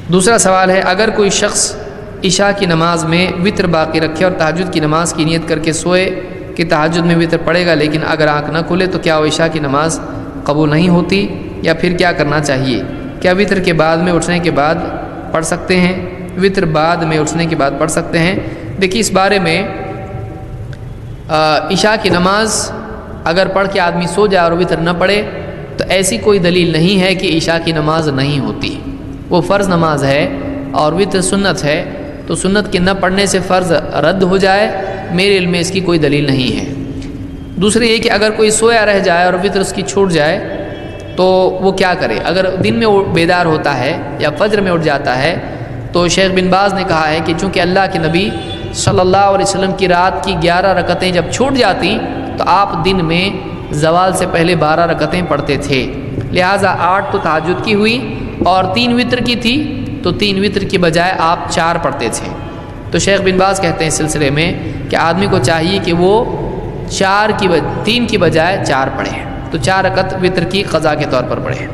دوسرا سوال ہے، اگر کوئی شخص عشاء کی نماز میں وتر باقی رکھے اور تہجد کی نماز کی نیت کر کے سوئے کہ تہجد میں وتر پڑے گا، لیکن اگر آنکھ نہ کھلے تو کیا وہ عشاء کی نماز قبول نہیں ہوتی، یا پھر کیا کرنا چاہیے؟ کیا وتر کے بعد میں اٹھنے کے بعد پڑھ سکتے ہیں؟ وتر بعد میں اٹھنے کے بعد پڑھ سکتے ہیں۔ دیکھیے اس بارے میں عشاء کی نماز اگر پڑھ کے آدمی سو جائے اور وتر نہ پڑھے تو ایسی کوئی دلیل نہیں ہے کہ عشاء کی نماز نہیں ہوتی۔ وہ فرض نماز ہے اور وتر سنت ہے، تو سنت کے نہ پڑھنے سے فرض رد ہو جائے، میرے علم میں اس کی کوئی دلیل نہیں ہے۔ دوسری یہ کہ اگر کوئی سویا رہ جائے اور وتر اس کی چھوٹ جائے تو وہ کیا کرے؟ اگر دن میں وہ بیدار ہوتا ہے یا فجر میں اٹھ جاتا ہے تو شیخ بن باز نے کہا ہے کہ چونکہ اللہ کے نبی صلی اللہ علیہ وسلم کی رات کی 11 رکعتیں جب چھوٹ جاتی تو آپ دن میں زوال سے پہلے 12 رکعتیں پڑھتے تھے، لہٰذا 8 تو تہجد کی ہوئی اور 3 وتر کی تھی، تو 3 وتر کی بجائے آپ 4 پڑھتے تھے۔ تو شیخ بن باز کہتے ہیں اس سلسلے میں کہ آدمی کو چاہیے کہ وہ 3 کی بجائے 4 پڑھے، تو 4 رکعت وتر کی قضا کے طور پر پڑھے۔